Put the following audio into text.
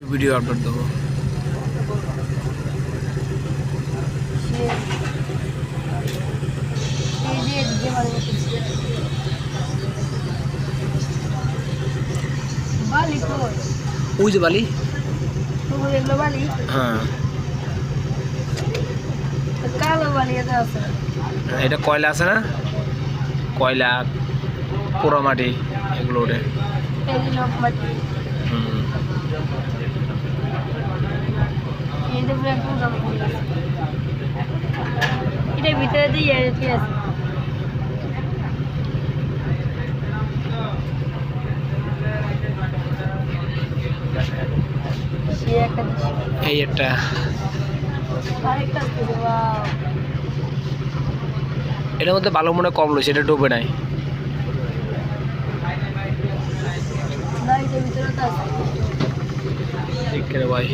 Video upload দেবো। ওই যে বালি, হ্যাঁ এটা কয়লা আছে না, কয়লা পোড়ামাটি এগুলো ওঠে। এটার ভিতরে দিয়ে আছে। এই একটা এটার মধ্যে ভালো মনে কম লইছে, এটা ডুবে নাই। ঠিক ভাই।